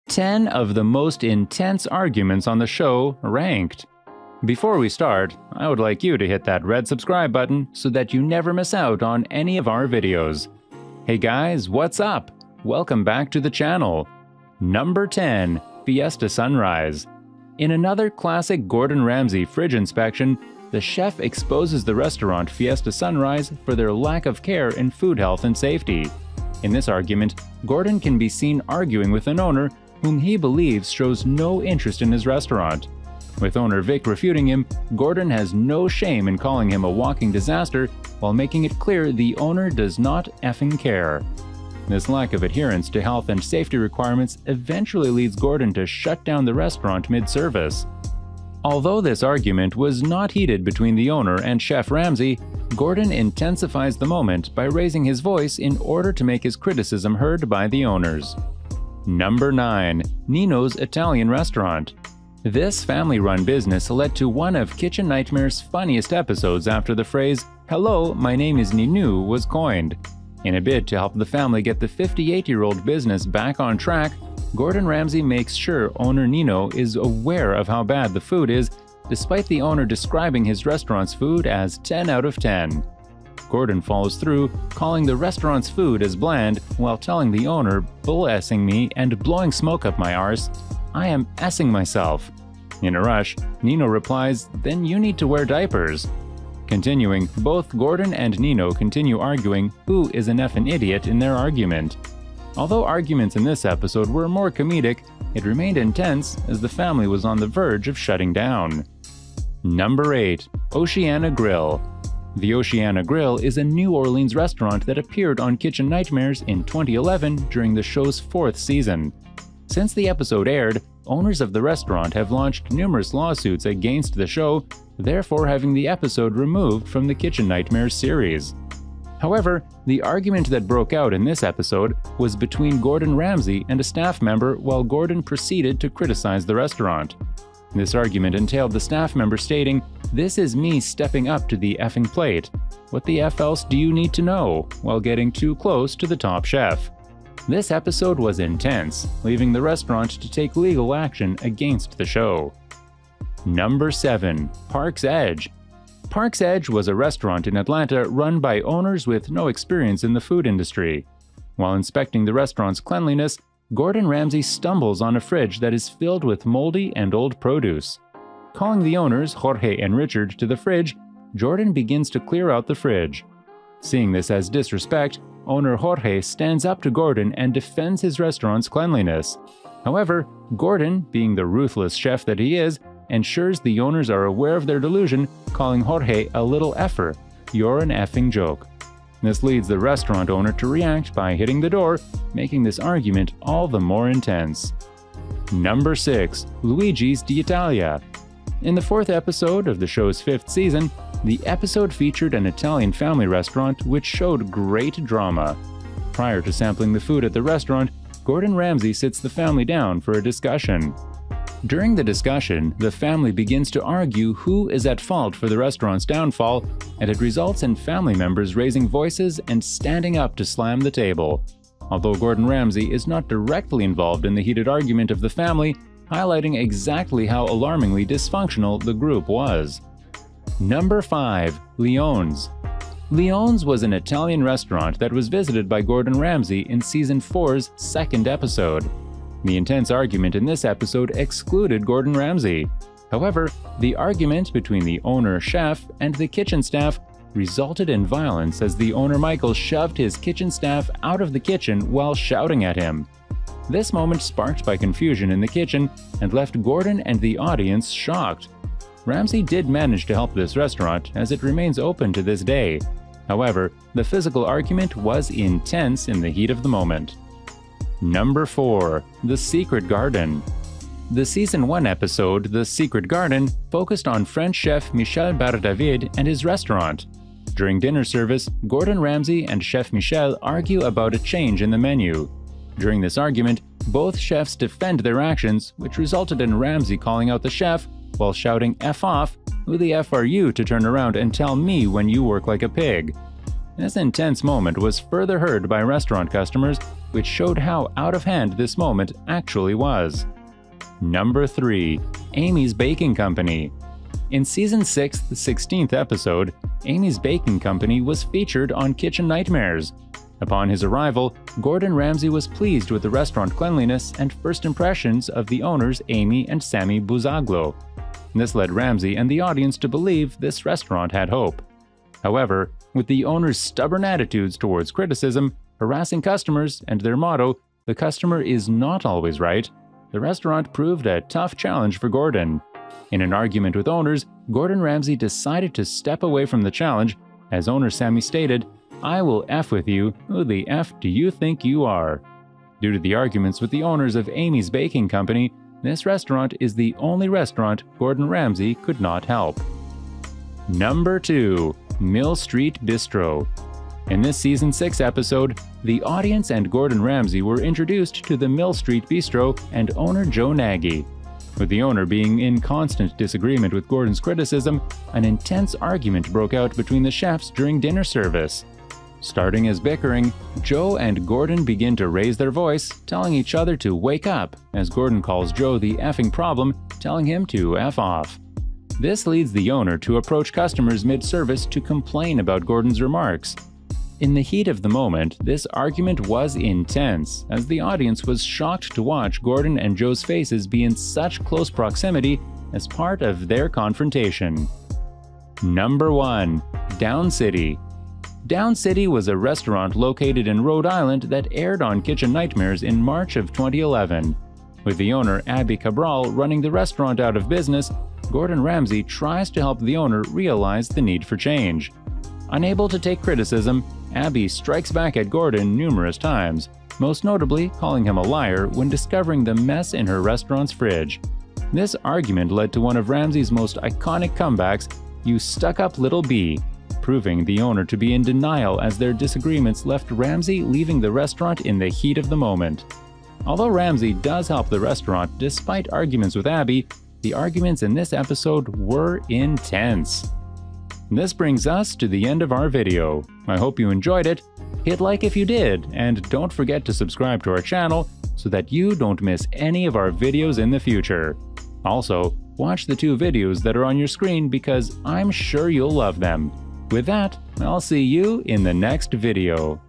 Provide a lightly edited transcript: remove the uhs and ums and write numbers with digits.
10 of the most intense arguments on the show ranked. Before we start, I would like you to hit that red subscribe button so that you never miss out on any of our videos. Hey guys, what's up? Welcome back to the channel. Number 10, Fiesta Sunrise. In another classic Gordon Ramsay fridge inspection, the chef exposes the restaurant Fiesta Sunrise for their lack of care in food health and safety. In this argument, Gordon can be seen arguing with an owner whom he believes shows no interest in his restaurant. With owner Vic refuting him, Gordon has no shame in calling him a walking disaster while making it clear the owner does not effing care. This lack of adherence to health and safety requirements eventually leads Gordon to shut down the restaurant mid-service. Although this argument was not heated between the owner and Chef Ramsay, Gordon intensifies the moment by raising his voice in order to make his criticism heard by the owners. Number 9. Nino's Italian Restaurant. This family-run business led to one of Kitchen Nightmare's funniest episodes after the phrase, "Hello, my name is Ninu," was coined. In a bid to help the family get the 58-year-old business back on track, Gordon Ramsay makes sure owner Nino is aware of how bad the food is, despite the owner describing his restaurant's food as 10 out of 10. Gordon follows through, calling the restaurant's food as bland, while telling the owner, bull-essing me and blowing smoke up my arse, "I am essing myself." In a rush, Nino replies, "Then you need to wear diapers." Continuing, both Gordon and Nino continue arguing who is an effing idiot in their argument. Although arguments in this episode were more comedic, it remained intense as the family was on the verge of shutting down. Number 8. Oceana Grill. The Oceana Grill is a New Orleans restaurant that appeared on Kitchen Nightmares in 2011 during the show's 4th season. Since the episode aired, owners of the restaurant have launched numerous lawsuits against the show, therefore having the episode removed from the Kitchen Nightmares series. However, the argument that broke out in this episode was between Gordon Ramsay and a staff member while Gordon proceeded to criticize the restaurant. This argument entailed the staff member stating, "This is me stepping up to the effing plate. What the F else do you need to know?" while getting too close to the top chef. This episode was intense, leaving the restaurant to take legal action against the show. Number 7. Park's Edge. Park's Edge was a restaurant in Atlanta run by owners with no experience in the food industry. While inspecting the restaurant's cleanliness, Gordon Ramsay stumbles on a fridge that is filled with moldy and old produce. Calling the owners, Jorge and Richard, to the fridge, Jordan begins to clear out the fridge. Seeing this as disrespect, owner Jorge stands up to Gordon and defends his restaurant's cleanliness. However, Gordon, being the ruthless chef that he is, ensures the owners are aware of their delusion, calling Jorge a little effer. "You're an effing joke." This leads the restaurant owner to react by hitting the door, making this argument all the more intense. Number 6. Luigi's d'Italia. In the 4th episode of the show's 5th season, the episode featured an Italian family restaurant which showed great drama. Prior to sampling the food at the restaurant, Gordon Ramsay sits the family down for a discussion. During the discussion, the family begins to argue who is at fault for the restaurant's downfall, and it results in family members raising voices and standing up to slam the table. Although Gordon Ramsay is not directly involved in the heated argument of the family, highlighting exactly how alarmingly dysfunctional the group was. Number 5. Leone's. Leone's was an Italian restaurant that was visited by Gordon Ramsay in Season 4's 2nd episode. The intense argument in this episode excluded Gordon Ramsay. However, the argument between the owner chef and the kitchen staff resulted in violence as the owner Michael shoved his kitchen staff out of the kitchen while shouting at him. This moment sparked by confusion in the kitchen and left Gordon and the audience shocked. Ramsay did manage to help this restaurant as it remains open to this day. However, the physical argument was intense in the heat of the moment. Number 4. The Secret Garden. The Season 1 episode, The Secret Garden, focused on French chef Michel Bar-David and his restaurant. During dinner service, Gordon Ramsay and Chef Michel argue about a change in the menu. During this argument, both chefs defend their actions, which resulted in Ramsay calling out the chef while shouting "F off, who the F are you to turn around and tell me when you work like a pig?" This intense moment was further heard by restaurant customers which showed how out of hand this moment actually was. Number 3. Amy's Baking Company. In Season 6's 16th episode, Amy's Baking Company was featured on Kitchen Nightmares. Upon his arrival, Gordon Ramsay was pleased with the restaurant cleanliness and first impressions of the owners Amy and Sammy Buzaglo. This led Ramsay and the audience to believe this restaurant had hope. However, with the owners' stubborn attitudes towards criticism, harassing customers, and their motto, "The customer is not always right," the restaurant proved a tough challenge for Gordon. In an argument with owners, Gordon Ramsay decided to step away from the challenge, as owner Sammy stated, "I will F with you, who the F do you think you are?" Due to the arguments with the owners of Amy's Baking Company, this restaurant is the only restaurant Gordon Ramsay could not help. Number 2. Mill Street Bistro. In this Season 6 episode, the audience and Gordon Ramsay were introduced to the Mill Street Bistro and owner Joe Nagy. With the owner being in constant disagreement with Gordon's criticism, an intense argument broke out between the chefs during dinner service. Starting as bickering, Joe and Gordon begin to raise their voice, telling each other to wake up, as Gordon calls Joe the effing problem, telling him to F off. This leads the owner to approach customers mid-service to complain about Gordon's remarks. In the heat of the moment, this argument was intense, as the audience was shocked to watch Gordon and Joe's faces be in such close proximity as part of their confrontation. Number 1. Down City. Down City was a restaurant located in Rhode Island that aired on Kitchen Nightmares in March of 2011. With the owner Abby Cabral running the restaurant out of business, Gordon Ramsay tries to help the owner realize the need for change. Unable to take criticism, Abby strikes back at Gordon numerous times, most notably calling him a liar when discovering the mess in her restaurant's fridge. This argument led to one of Ramsay's most iconic comebacks, "You stuck-up little bee," proving the owner to be in denial as their disagreements left Ramsay leaving the restaurant in the heat of the moment. Although Ramsay does help the restaurant despite arguments with Abby, the arguments in this episode were intense. This brings us to the end of our video. I hope you enjoyed it. Hit like if you did, and don't forget to subscribe to our channel so that you don't miss any of our videos in the future. Also, watch the 2 videos that are on your screen because I'm sure you'll love them. With that, I'll see you in the next video.